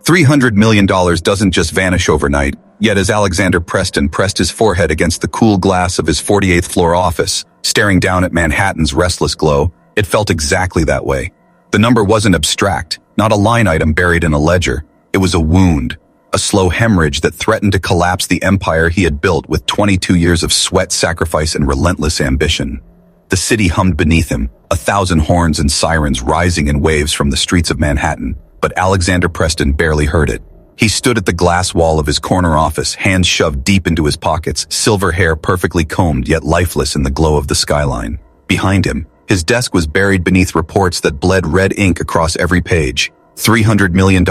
$300 million doesn't just vanish overnight, yet as Alexander Preston pressed his forehead against the cool glass of his 48th floor office, staring down at Manhattan's restless glow, it felt exactly that way. The number wasn't abstract, not a line item buried in a ledger. It was a wound, a slow hemorrhage that threatened to collapse the empire he had built with 22 years of sweat, sacrifice, and relentless ambition. The city hummed beneath him, 1,000 horns and sirens rising in waves from the streets of Manhattan, but Alexander Preston barely heard it. He stood at the glass wall of his corner office, hands shoved deep into his pockets, silver hair perfectly combed yet lifeless in the glow of the skyline. Behind him, his desk was buried beneath reports that bled red ink across every page. $300 million.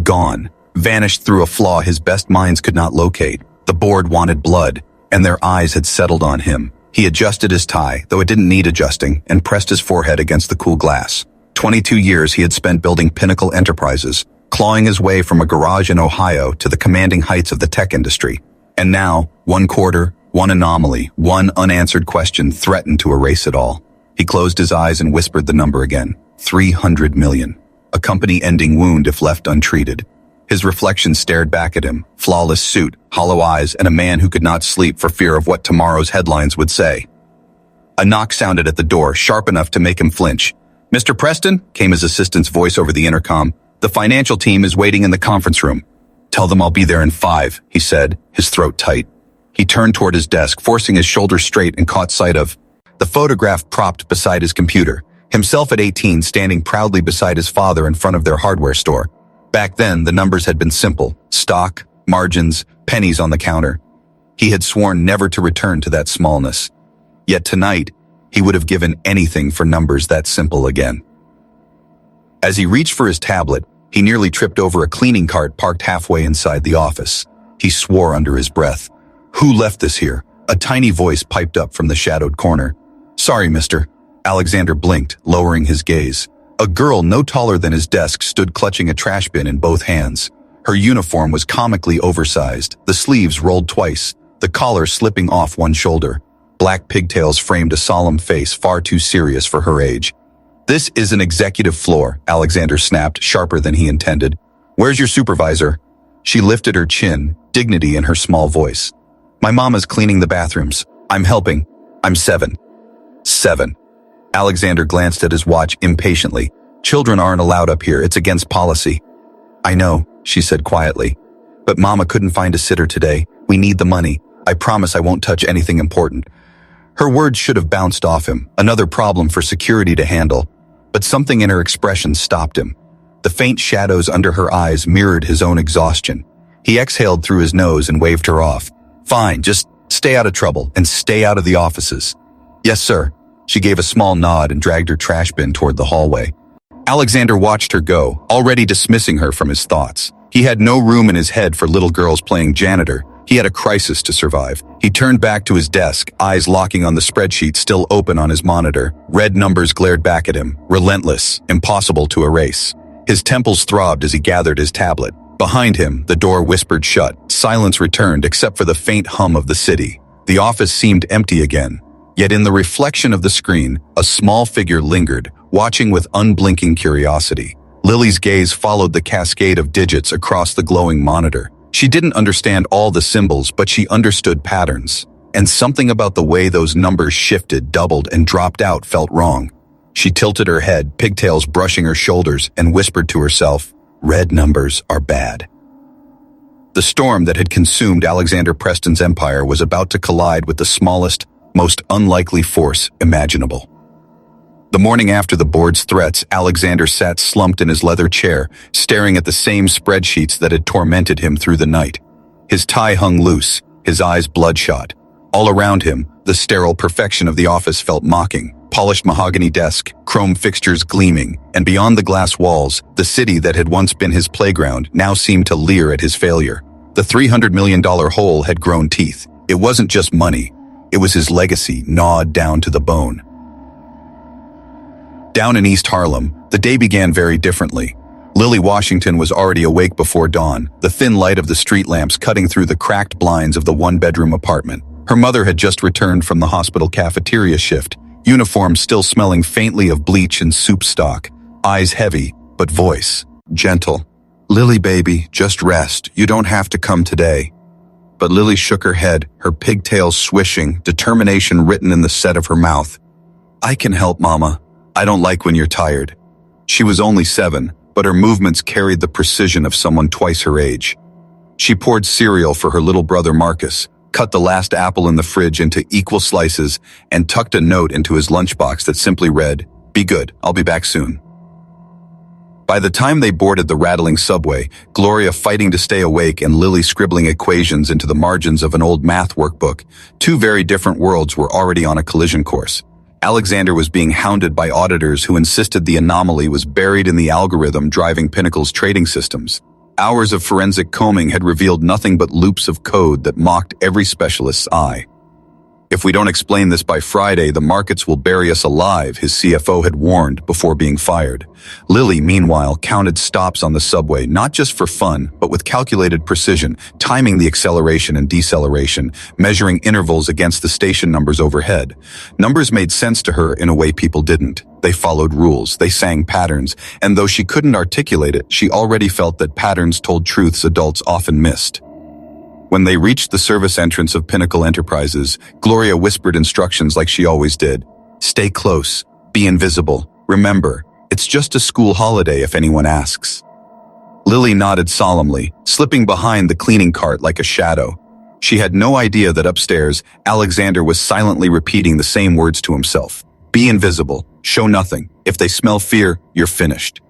Gone. Vanished through a flaw his best minds could not locate. The board wanted blood, and their eyes had settled on him. He adjusted his tie, though it didn't need adjusting, and pressed his forehead against the cool glass. 22 years he had spent building pinnacle enterprises, clawing his way from a garage in Ohio to the commanding heights of the tech industry. And now, one quarter, one anomaly, one unanswered question threatened to erase it all. He closed his eyes and whispered the number again. 300 million. A company-ending wound if left untreated. His reflection stared back at him, flawless suit, hollow eyes, and a man who could not sleep for fear of what tomorrow's headlines would say. A knock sounded at the door, sharp enough to make him flinch. "Mr. Preston," came his assistant's voice over the intercom, "the financial team is waiting in the conference room." "Tell them I'll be there in 5, he said, his throat tight. He turned toward his desk, forcing his shoulders straight, and caught sight of the photograph propped beside his computer, himself at 18 standing proudly beside his father in front of their hardware store. Back then, the numbers had been simple: stock, margins, pennies on the counter. He had sworn never to return to that smallness. Yet tonight, he would have given anything for numbers that simple again. As he reached for his tablet, he nearly tripped over a cleaning cart parked halfway inside the office. He swore under his breath. "Who left this here?" A tiny voice piped up from the shadowed corner. "Sorry, mister." Alexander blinked, lowering his gaze. A girl no taller than his desk stood clutching a trash bin in both hands. Her uniform was comically oversized, the sleeves rolled twice, the collar slipping off one shoulder. Black pigtails framed a solemn face far too serious for her age. "This is an executive floor," Alexander snapped, sharper than he intended. "Where's your supervisor?" She lifted her chin, dignity in her small voice. "My mama's cleaning the bathrooms. I'm helping. I'm 7. 7. Alexander glanced at his watch impatiently. "Children aren't allowed up here. It's against policy." "I know," she said quietly. "But Mama couldn't find a sitter today. We need the money. I promise I won't touch anything important." Her words should have bounced off him, another problem for security to handle. But something in her expression stopped him. The faint shadows under her eyes mirrored his own exhaustion. He exhaled through his nose and waved her off. "Fine, just stay out of trouble and stay out of the offices." "Yes, sir." She gave a small nod and dragged her trash bin toward the hallway. Alexander watched her go, already dismissing her from his thoughts. He had no room in his head for little girls playing janitor. He had a crisis to survive. He turned back to his desk, eyes locking on the spreadsheet still open on his monitor. Red numbers glared back at him, relentless, impossible to erase. His temples throbbed as he gathered his tablet. Behind him, the door whispered shut. Silence returned except for the faint hum of the city. The office seemed empty again. Yet in the reflection of the screen, a small figure lingered, watching with unblinking curiosity. Lily's gaze followed the cascade of digits across the glowing monitor. She didn't understand all the symbols, but she understood patterns. And something about the way those numbers shifted, doubled, and dropped out felt wrong. She tilted her head, pigtails brushing her shoulders, and whispered to herself, "Red numbers are bad." The storm that had consumed Alexander Preston's empire was about to collide with the smallest, most unlikely force imaginable. The morning after the board's threats, Alexander sat slumped in his leather chair, staring at the same spreadsheets that had tormented him through the night. His tie hung loose, his eyes bloodshot. All around him, the sterile perfection of the office felt mocking. Polished mahogany desk, chrome fixtures gleaming, and beyond the glass walls, the city that had once been his playground now seemed to leer at his failure. The $300 million hole had grown teeth. It wasn't just money. It was his legacy, gnawed down to the bone. Down in East Harlem, the day began very differently. Lily Washington was already awake before dawn, the thin light of the street lamps cutting through the cracked blinds of the one-bedroom apartment. Her mother had just returned from the hospital cafeteria shift, uniform still smelling faintly of bleach and soup stock, eyes heavy, but voice gentle. "Lily, baby, just rest. You don't have to come today." But Lily shook her head, her pigtails swishing, determination written in the set of her mouth. "I can help, Mama. I don't like when you're tired." She was only 7, but her movements carried the precision of someone twice her age. She poured cereal for her little brother Marcus, cut the last apple in the fridge into equal slices, and tucked a note into his lunchbox that simply read, "Be good, I'll be back soon." By the time they boarded the rattling subway, Gloria fighting to stay awake and Lily scribbling equations into the margins of an old math workbook, two very different worlds were already on a collision course. Alexander was being hounded by auditors who insisted the anomaly was buried in the algorithm driving Pinnacle's trading systems. Hours of forensic combing had revealed nothing but loops of code that mocked every specialist's eye. "If we don't explain this by Friday, the markets will bury us alive," his CFO had warned before being fired. Lily, meanwhile, counted stops on the subway, not just for fun, but with calculated precision, timing the acceleration and deceleration, measuring intervals against the station numbers overhead. Numbers made sense to her in a way people didn't. They followed rules, they sang patterns, and though she couldn't articulate it, she already felt that patterns told truths adults often missed. When they reached the service entrance of Pinnacle Enterprises, Gloria whispered instructions like she always did. "Stay close. Be invisible. Remember, it's just a school holiday if anyone asks." Lily nodded solemnly, slipping behind the cleaning cart like a shadow. She had no idea that upstairs, Alexander was silently repeating the same words to himself. "Be invisible. Show nothing. If they smell fear, you're finished."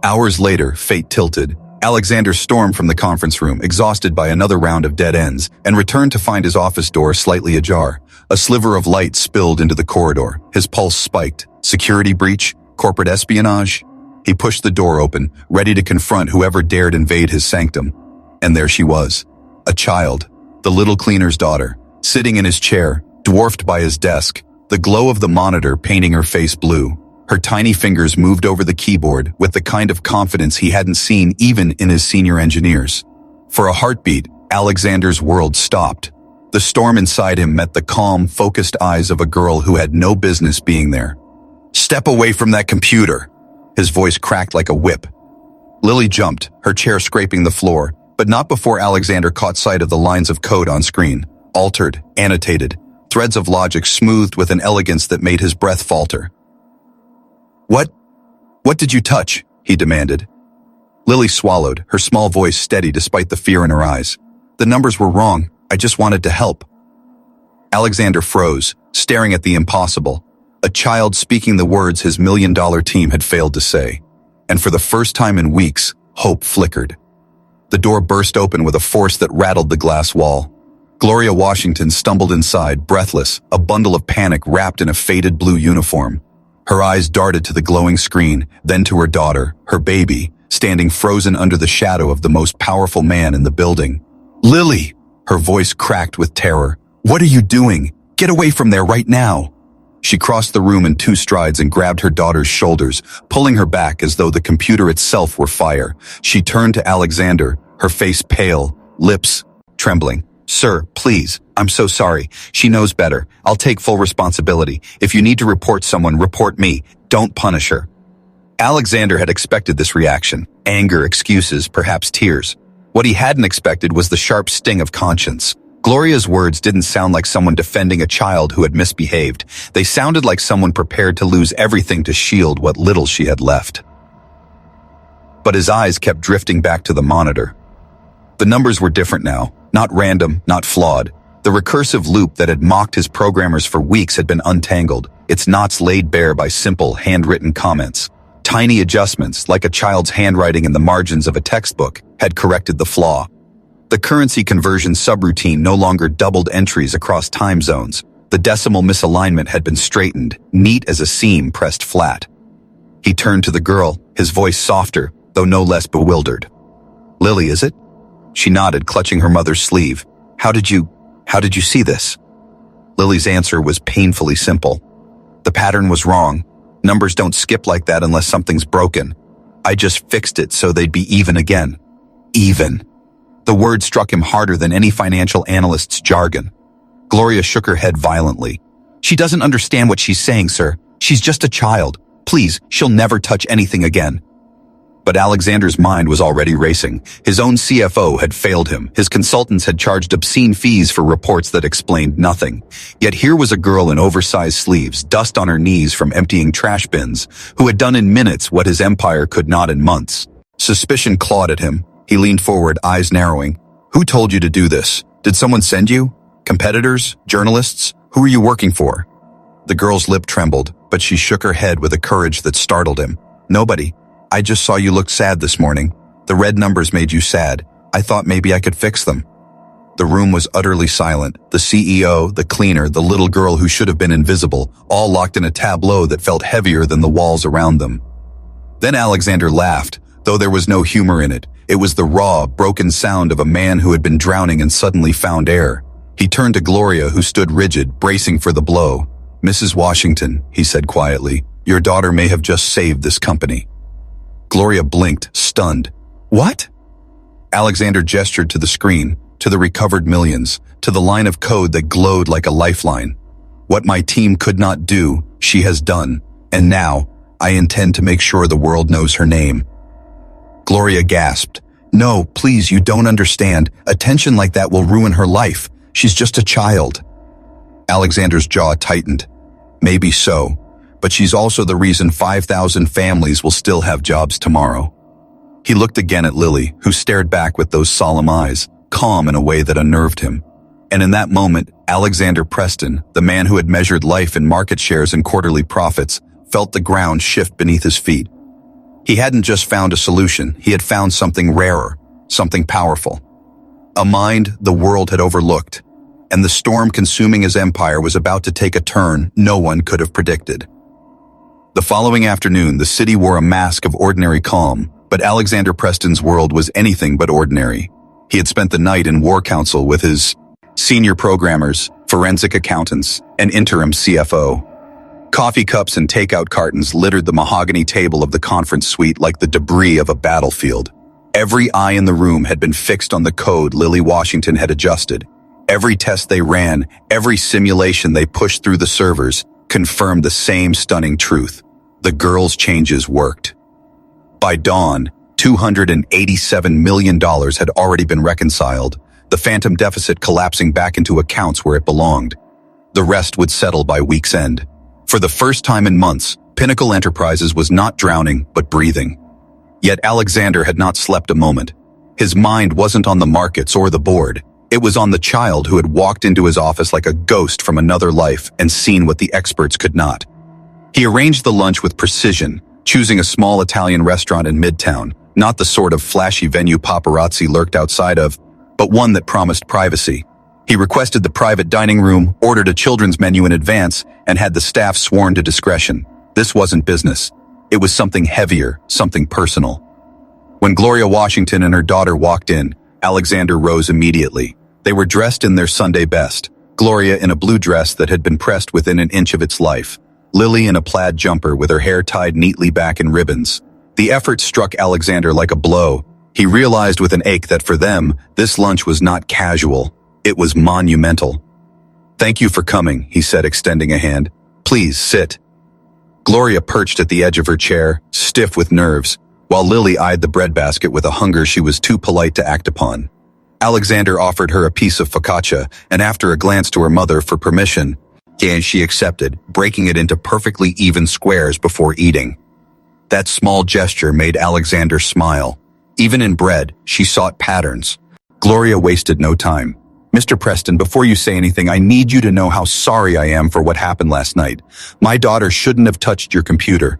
Hours later, fate tilted. Alexander stormed from the conference room, exhausted by another round of dead ends, and returned to find his office door slightly ajar. A sliver of light spilled into the corridor. His pulse spiked. Security breach? Corporate espionage? He pushed the door open, ready to confront whoever dared invade his sanctum. And there she was. A child. The little cleaner's daughter. Sitting in his chair, dwarfed by his desk, the glow of the monitor painting her face blue. Her tiny fingers moved over the keyboard with the kind of confidence he hadn't seen even in his senior engineers. For a heartbeat, Alexander's world stopped. The storm inside him met the calm, focused eyes of a girl who had no business being there. "Step away from that computer!" His voice cracked like a whip. Lily jumped, her chair scraping the floor, but not before Alexander caught sight of the lines of code on screen. Altered, annotated, threads of logic smoothed with an elegance that made his breath falter. What did you touch?" he demanded. Lily swallowed, her small voice steady despite the fear in her eyes. "The numbers were wrong. I just wanted to help." Alexander froze, staring at the impossible. A child speaking the words his million-dollar team had failed to say. And for the first time in weeks, hope flickered. The door burst open with a force that rattled the glass wall. Gloria Washington stumbled inside, breathless, a bundle of panic wrapped in a faded blue uniform. Her eyes darted to the glowing screen, then to her daughter, her baby, standing frozen under the shadow of the most powerful man in the building. "Lily!" Her voice cracked with terror. "What are you doing? Get away from there right now!" She crossed the room in 2 strides and grabbed her daughter's shoulders, pulling her back as though the computer itself were fire. She turned to Alexander, her face pale, lips trembling. "Sir, please, I'm so sorry. She knows better. I'll take full responsibility. If you need to report someone, report me. Don't punish her." Alexander had expected this reaction. Anger, excuses, perhaps tears. What he hadn't expected was the sharp sting of conscience. Gloria's words didn't sound like someone defending a child who had misbehaved. They sounded like someone prepared to lose everything to shield what little she had left. But his eyes kept drifting back to the monitor. The numbers were different now. Not random, not flawed. The recursive loop that had mocked his programmers for weeks had been untangled, its knots laid bare by simple, handwritten comments. Tiny adjustments, like a child's handwriting in the margins of a textbook, had corrected the flaw. The currency conversion subroutine no longer doubled entries across time zones. The decimal misalignment had been straightened, neat as a seam pressed flat. He turned to the girl, his voice softer, though no less bewildered. "Lily, is it?" She nodded, clutching her mother's sleeve. How did you see this?" Lily's answer was painfully simple. "The pattern was wrong. Numbers don't skip like that unless something's broken. I just fixed it so they'd be even again." Even. The word struck him harder than any financial analyst's jargon. Gloria shook her head violently. "She doesn't understand what she's saying, sir. She's just a child. Please, she'll never touch anything again." But Alexander's mind was already racing. His own CFO had failed him. His consultants had charged obscene fees for reports that explained nothing. Yet here was a girl in oversized sleeves, dust on her knees from emptying trash bins, who had done in minutes what his empire could not in months. Suspicion clawed at him. He leaned forward, eyes narrowing. Who told you to do this? Did someone send you? Competitors? Journalists? Who are you working for? The girl's lip trembled, but she shook her head with a courage that startled him. Nobody. I just saw you looked sad this morning. The red numbers made you sad. I thought maybe I could fix them. The room was utterly silent. The CEO, the cleaner, the little girl who should have been invisible, all locked in a tableau that felt heavier than the walls around them. Then Alexander laughed, though there was no humor in it. It was the raw, broken sound of a man who had been drowning and suddenly found air. He turned to Gloria, who stood rigid, bracing for the blow. Mrs. Washington, he said quietly, your daughter may have just saved this company. Gloria blinked, stunned. What? Alexander gestured to the screen, to the recovered millions, to the line of code that glowed like a lifeline. What my team could not do, she has done, and now, I intend to make sure the world knows her name. Gloria gasped. No, please, you don't understand. Attention like that will ruin her life. She's just a child. Alexander's jaw tightened. Maybe so. But she's also the reason 5,000 families will still have jobs tomorrow. He looked again at Lily, who stared back with those solemn eyes, calm in a way that unnerved him. And in that moment, Alexander Preston, the man who had measured life in market shares and quarterly profits, felt the ground shift beneath his feet. He hadn't just found a solution, he had found something rarer, something powerful. A mind the world had overlooked, and the storm consuming his empire was about to take a turn no one could have predicted. The following afternoon, the city wore a mask of ordinary calm, but Alexander Preston's world was anything but ordinary. He had spent the night in war council with his senior programmers, forensic accountants, and interim CFO. Coffee cups and takeout cartons littered the mahogany table of the conference suite like the debris of a battlefield. Every eye in the room had been fixed on the code Lily Washington had adjusted. Every test they ran, every simulation they pushed through the servers, confirmed the same stunning truth. The girl's changes worked. By dawn, $287 million had already been reconciled, the phantom deficit collapsing back into accounts where it belonged. The rest would settle by week's end. For the first time in months, Pinnacle Enterprises was not drowning, but breathing. Yet Alexander had not slept a moment. His mind wasn't on the markets or the board. It was on the child who had walked into his office like a ghost from another life and seen what the experts could not. He arranged the lunch with precision, choosing a small Italian restaurant in Midtown, not the sort of flashy venue paparazzi lurked outside of, but one that promised privacy. He requested the private dining room, ordered a children's menu in advance, and had the staff sworn to discretion. This wasn't business. It was something heavier, something personal. When Gloria Washington and her daughter walked in, Alexander rose immediately. They were dressed in their Sunday best, Gloria in a blue dress that had been pressed within an inch of its life, Lily in a plaid jumper with her hair tied neatly back in ribbons. The effort struck Alexander like a blow. He realized with an ache that for them, this lunch was not casual. It was monumental. Thank you for coming, he said, extending a hand. Please sit. Gloria perched at the edge of her chair, stiff with nerves, while Lily eyed the breadbasket with a hunger she was too polite to act upon. Alexander offered her a piece of focaccia, and after a glance to her mother for permission, she accepted, breaking it into perfectly even squares before eating. That small gesture made Alexander smile. Even in bread, she sought patterns. Gloria wasted no time. Mr. Preston, before you say anything, I need you to know how sorry I am for what happened last night. My daughter shouldn't have touched your computer.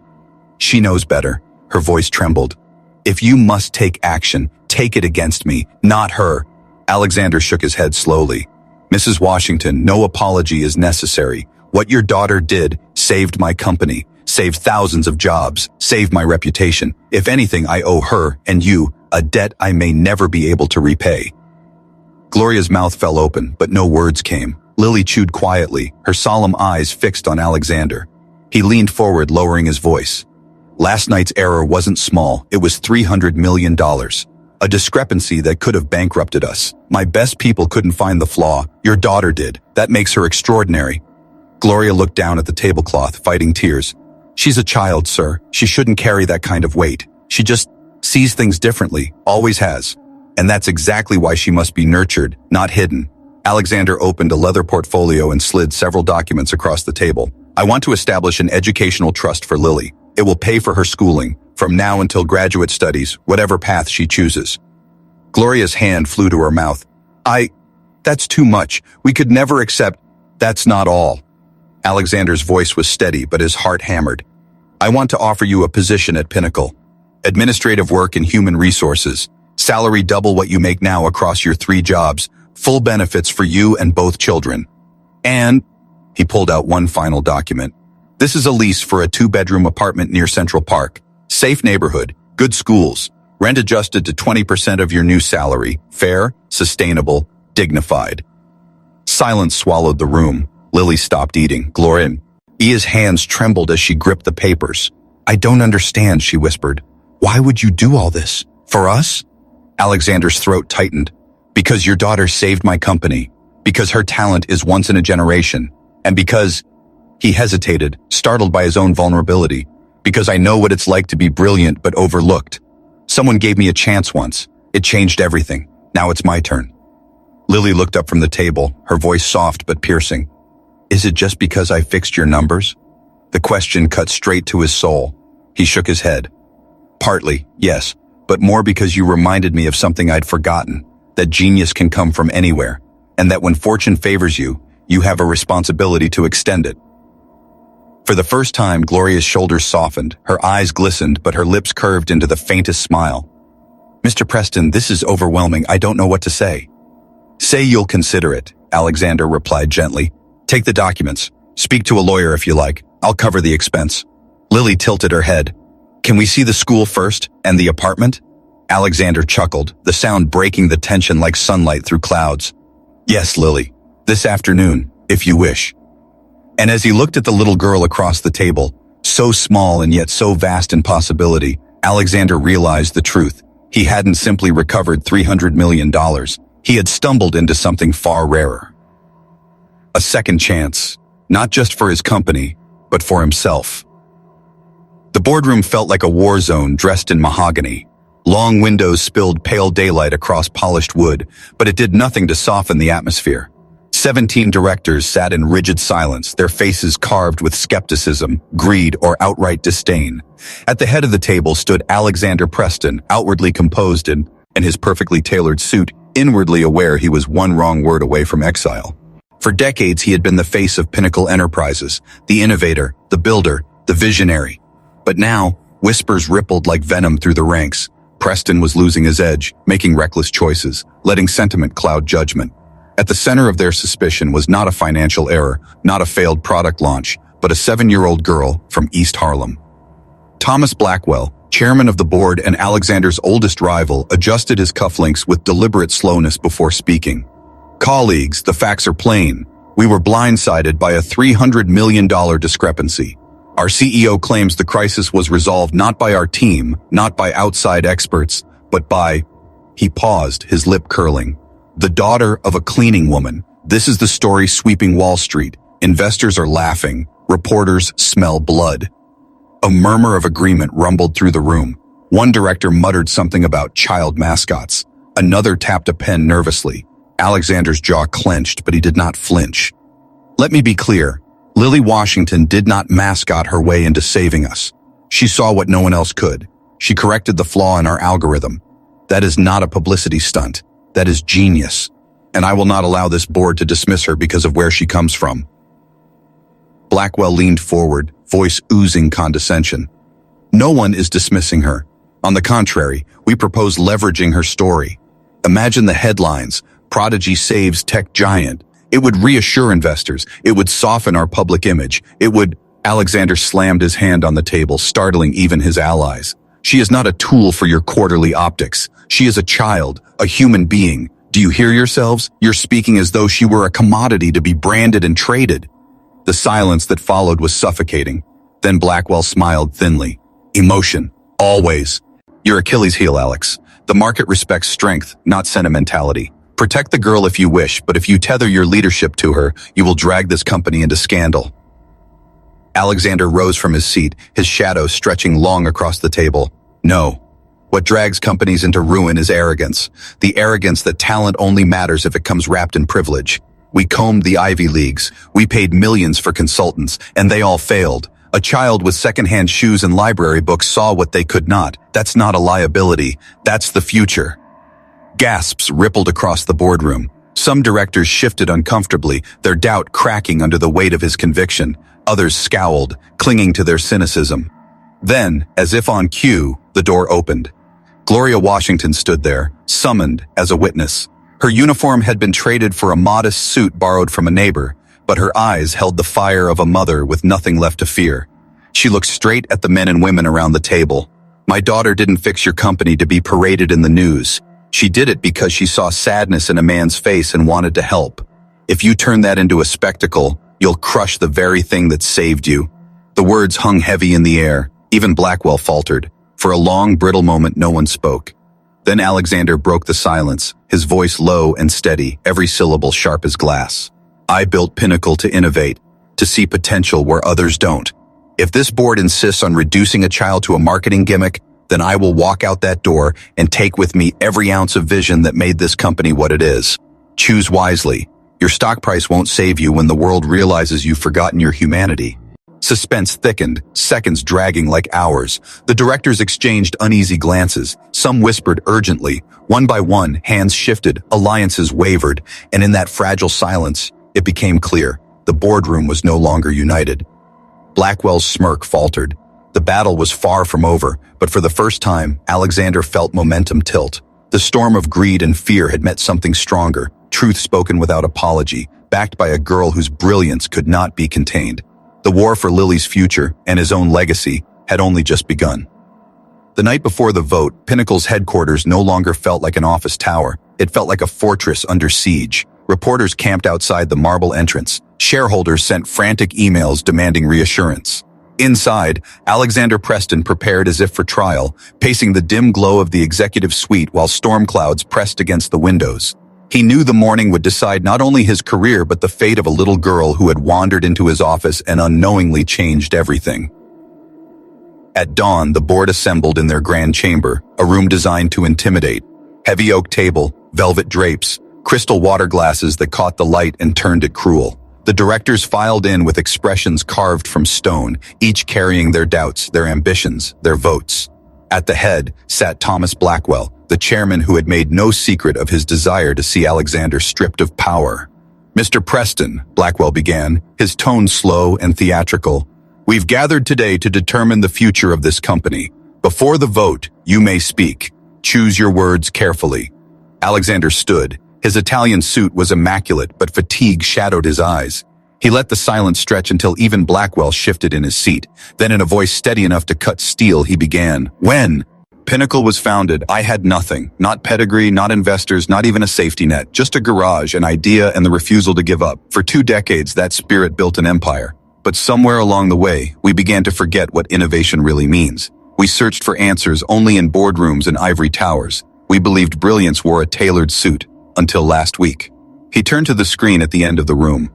She knows better. Her voice trembled. If you must take action, take it against me, not her. Alexander shook his head slowly. Mrs. Washington, no apology is necessary. What your daughter did saved my company, saved thousands of jobs, saved my reputation. If anything, I owe her and you a debt I may never be able to repay. Gloria's mouth fell open, but no words came. Lily chewed quietly, her solemn eyes fixed on Alexander. He leaned forward, lowering his voice. Last night's error wasn't small, it was $300 million. A discrepancy that could have bankrupted us. My best people couldn't find the flaw. Your daughter did. That makes her extraordinary. Gloria looked down at the tablecloth, fighting tears. She's a child, sir. She shouldn't carry that kind of weight. She just sees things differently, always has. And that's exactly why she must be nurtured, not hidden. Alexander opened a leather portfolio and slid several documents across the table. I want to establish an educational trust for Lily. It will pay for her schooling, from now until graduate studies, whatever path she chooses. Gloria's hand flew to her mouth. That's too much. We could never accept. That's not all. Alexander's voice was steady, but his heart hammered. I want to offer you a position at Pinnacle. Administrative work in human resources. Salary double what you make now across your 3 jobs. Full benefits for you and both children. And he pulled out one final document. This is a lease for a 2-bedroom apartment near Central Park. Safe neighborhood, good schools. Rent adjusted to 20% of your new salary. Fair, sustainable, dignified. Silence swallowed the room. Lily stopped eating. Gloria's hands trembled as she gripped the papers. I don't understand, she whispered. Why would you do all this? For us? Alexander's throat tightened. Because your daughter saved my company. Because her talent is once in a generation. And because... He hesitated, startled by his own vulnerability. Because I know what it's like to be brilliant but overlooked. Someone gave me a chance once. It changed everything. Now it's my turn. Lily looked up from the table, her voice soft but piercing. Is it just because I fixed your numbers? The question cut straight to his soul. He shook his head. Partly, yes, but more because you reminded me of something I'd forgotten, that genius can come from anywhere, and that when fortune favors you, you have a responsibility to extend it. For the first time, Gloria's shoulders softened, her eyes glistened, but her lips curved into the faintest smile. Mr. Preston, this is overwhelming. I don't know what to say. Say you'll consider it, Alexander replied gently. Take the documents. Speak to a lawyer if you like. I'll cover the expense. Lily tilted her head. Can we see the school first, and the apartment? Alexander chuckled, the sound breaking the tension like sunlight through clouds. Yes, Lily. This afternoon, if you wish. And as he looked at the little girl across the table, so small and yet so vast in possibility, Alexander realized the truth. He hadn't simply recovered $300 million. He had stumbled into something far rarer. A second chance, not just for his company, but for himself. The boardroom felt like a war zone dressed in mahogany. Long windows spilled pale daylight across polished wood, but it did nothing to soften the atmosphere. 17 directors sat in rigid silence, their faces carved with skepticism, greed, or outright disdain. At the head of the table stood Alexander Preston, outwardly composed in his perfectly tailored suit, inwardly aware he was one wrong word away from exile. For decades, he had been the face of Pinnacle Enterprises, the innovator, the builder, the visionary. But now, whispers rippled like venom through the ranks. Preston was losing his edge, making reckless choices, letting sentiment cloud judgment. At the center of their suspicion was not a financial error, not a failed product launch, but a 7-year-old girl from East Harlem. Thomas Blackwell, chairman of the board and Alexander's oldest rival, adjusted his cufflinks with deliberate slowness before speaking. Colleagues, the facts are plain. We were blindsided by a $300 million discrepancy. Our CEO claims the crisis was resolved not by our team, not by outside experts, but by... He paused, his lip curling. The daughter of a cleaning woman. This is the story sweeping Wall Street. Investors are laughing. Reporters smell blood. A murmur of agreement rumbled through the room. One director muttered something about child mascots. Another tapped a pen nervously. Alexander's jaw clenched, but he did not flinch. Let me be clear. Lily Washington did not mascot her way into saving us. She saw what no one else could. She corrected the flaw in our algorithm. That is not a publicity stunt. That is genius. And I will not allow this board to dismiss her because of where she comes from. Blackwell leaned forward, voice oozing condescension. No one is dismissing her. On the contrary, we propose leveraging her story. Imagine the headlines. Prodigy saves tech giant. It would reassure investors. It would soften our public image. It would... Alexander slammed his hand on the table, startling even his allies. She is not a tool for your quarterly optics. She is a child, a human being. Do you hear yourselves? You're speaking as though she were a commodity to be branded and traded. The silence that followed was suffocating. Then Blackwell smiled thinly. Emotion. Always. Your Achilles heel, Alex. The market respects strength, not sentimentality. Protect the girl if you wish, but if you tether your leadership to her, you will drag this company into scandal. Alexander rose from his seat, his shadow stretching long across the table. No. What drags companies into ruin is arrogance. The arrogance that talent only matters if it comes wrapped in privilege. We combed the Ivy Leagues. We paid millions for consultants, and they all failed. A child with secondhand shoes and library books saw what they could not. That's not a liability. That's the future. Gasps rippled across the boardroom. Some directors shifted uncomfortably, their doubt cracking under the weight of his conviction. Others scowled, clinging to their cynicism. Then, as if on cue, the door opened. Gloria Washington stood there, summoned as a witness. Her uniform had been traded for a modest suit borrowed from a neighbor, but her eyes held the fire of a mother with nothing left to fear. She looked straight at the men and women around the table. My daughter didn't fix your company to be paraded in the news. She did it because she saw sadness in a man's face and wanted to help. If you turn that into a spectacle, you'll crush the very thing that saved you. The words hung heavy in the air. Even Blackwell faltered. For a long, brittle moment, no one spoke. Then Alexander broke the silence, his voice low and steady, every syllable sharp as glass. I built Pinnacle to innovate, to see potential where others don't. If this board insists on reducing a child to a marketing gimmick, then I will walk out that door and take with me every ounce of vision that made this company what it is. Choose wisely. Your stock price won't save you when the world realizes you've forgotten your humanity. Suspense thickened, seconds dragging like hours. The directors exchanged uneasy glances. Some whispered urgently. One by one, hands shifted, alliances wavered, and in that fragile silence, it became clear. The boardroom was no longer united. Blackwell's smirk faltered. The battle was far from over, but for the first time, Alexander felt momentum tilt. The storm of greed and fear had met something stronger, truth spoken without apology, backed by a girl whose brilliance could not be contained. The war for Lily's future and his own legacy had only just begun. The night before the vote, Pinnacle's headquarters no longer felt like an office tower. It felt like a fortress under siege. Reporters camped outside the marble entrance. Shareholders sent frantic emails demanding reassurance. Inside, Alexander Preston prepared as if for trial, pacing the dim glow of the executive suite while storm clouds pressed against the windows. He knew the morning would decide not only his career but the fate of a little girl who had wandered into his office and unknowingly changed everything. At dawn, the board assembled in their grand chamber, a room designed to intimidate. Heavy oak table, velvet drapes, crystal water glasses that caught the light and turned it cruel. The directors filed in with expressions carved from stone, each carrying their doubts, their ambitions, their votes. At the head sat Thomas Blackwell, the chairman who had made no secret of his desire to see Alexander stripped of power. Mr. Preston, Blackwell began, his tone slow and theatrical. We've gathered today to determine the future of this company. Before the vote, you may speak. Choose your words carefully. Alexander stood. His Italian suit was immaculate, but fatigue shadowed his eyes. He let the silence stretch until even Blackwell shifted in his seat. Then in a voice steady enough to cut steel, he began. When Pinnacle was founded, I had nothing. Not pedigree, not investors, not even a safety net. Just a garage, an idea, and the refusal to give up. For 2 decades, that spirit built an empire. But somewhere along the way, we began to forget what innovation really means. We searched for answers only in boardrooms and ivory towers. We believed brilliance wore a tailored suit. Until last week. He turned to the screen at the end of the room.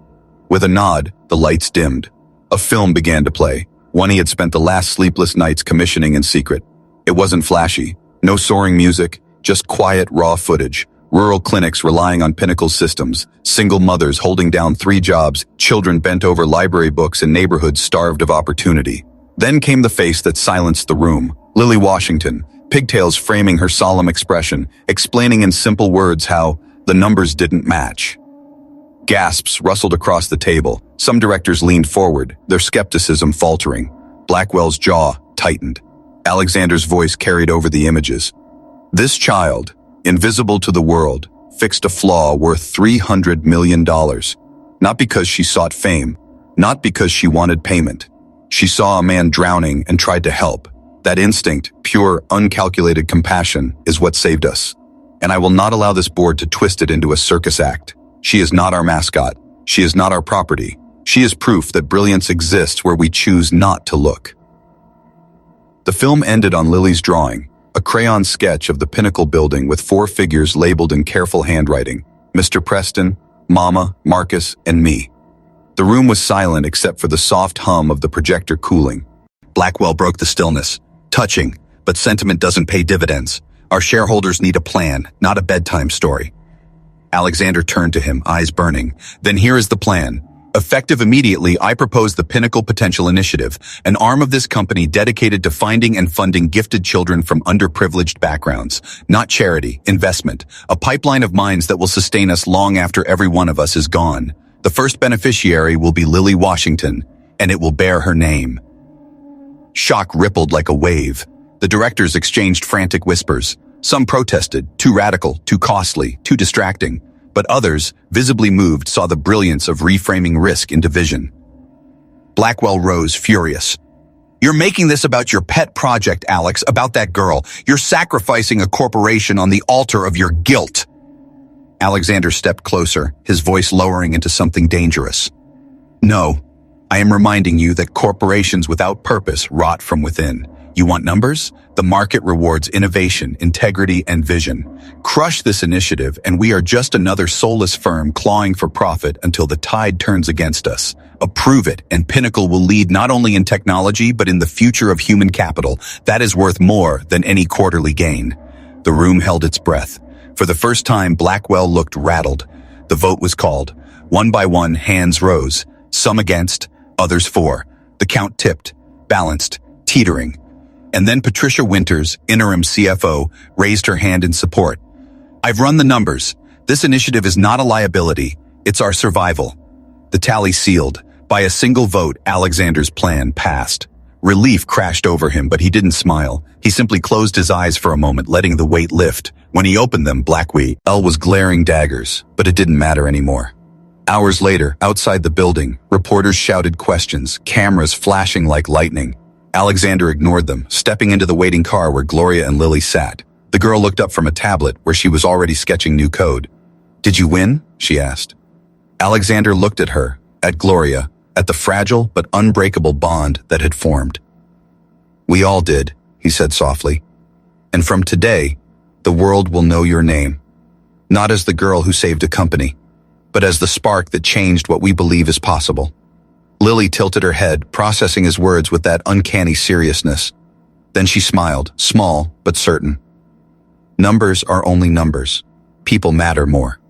With a nod, the lights dimmed. A film began to play, one he had spent the last sleepless nights commissioning in secret. It wasn't flashy, no soaring music, just quiet, raw footage. Rural clinics relying on Pinnacle's systems, single mothers holding down 3 jobs, children bent over library books and neighborhoods starved of opportunity. Then came the face that silenced the room, Lily Washington, pigtails framing her solemn expression, explaining in simple words how the numbers didn't match. Gasps rustled across the table. Some directors leaned forward, their skepticism faltering. Blackwell's jaw tightened. Alexander's voice carried over the images. This child, invisible to the world, fixed a flaw worth $300 million. Not because she sought fame, not because she wanted payment. She saw a man drowning and tried to help. That instinct, pure, uncalculated compassion, is what saved us. And I will not allow this board to twist it into a circus act. She is not our mascot. She is not our property. She is proof that brilliance exists where we choose not to look. The film ended on Lily's drawing, a crayon sketch of the Pinnacle building with 4 figures labeled in careful handwriting. Mr. Preston, Mama, Marcus, and me. The room was silent except for the soft hum of the projector cooling. Blackwell broke the stillness. Touching, but sentiment doesn't pay dividends. Our shareholders need a plan, not a bedtime story. Alexander turned to him, eyes burning. Then here is the plan. Effective immediately, I propose the Pinnacle Potential Initiative, an arm of this company dedicated to finding and funding gifted children from underprivileged backgrounds. Not charity, investment, a pipeline of minds that will sustain us long after every one of us is gone. The first beneficiary will be Lily Washington, and it will bear her name. Shock rippled like a wave. The directors exchanged frantic whispers. Some protested, too radical, too costly, too distracting. But others, visibly moved, saw the brilliance of reframing risk into vision. Blackwell rose, furious. You're making this about your pet project, Alex, about that girl. You're sacrificing a corporation on the altar of your guilt. Alexander stepped closer, his voice lowering into something dangerous. No, I am reminding you that corporations without purpose rot from within. You want numbers? The market rewards innovation, integrity, and vision. Crush this initiative, and we are just another soulless firm clawing for profit until the tide turns against us. Approve it, and Pinnacle will lead not only in technology, but in the future of human capital. That is worth more than any quarterly gain. The room held its breath. For the first time, Blackwell looked rattled. The vote was called. One by one, hands rose. Some against, others for. The count tipped, balanced, teetering. And then Patricia Winters, interim CFO, raised her hand in support. I've run the numbers. This initiative is not a liability. It's our survival. The tally sealed. By a single vote, Alexander's plan passed. Relief crashed over him, but he didn't smile. He simply closed his eyes for a moment, letting the weight lift. When he opened them, Blackwell was glaring daggers, but it didn't matter anymore. Hours later, outside the building, reporters shouted questions, cameras flashing like lightning. Alexander ignored them, stepping into the waiting car where Gloria and Lily sat. The girl looked up from a tablet where she was already sketching new code. Did you win? She asked. Alexander looked at her, at Gloria, at the fragile but unbreakable bond that had formed. We all did, he said softly. And from today, the world will know your name. Not as the girl who saved a company, but as the spark that changed what we believe is possible. Lily tilted her head, processing his words with that uncanny seriousness. Then she smiled, small but certain. Numbers are only numbers. People matter more.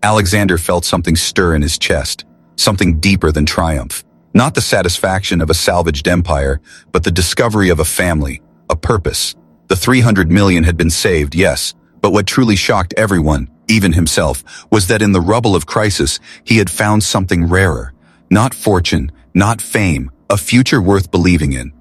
Alexander felt something stir in his chest, something deeper than triumph. Not the satisfaction of a salvaged empire, but the discovery of a family, a purpose. The 300 million had been saved, yes, but what truly shocked everyone, even himself, was that in the rubble of crisis, he had found something rarer. Not fortune, not fame, a future worth believing in.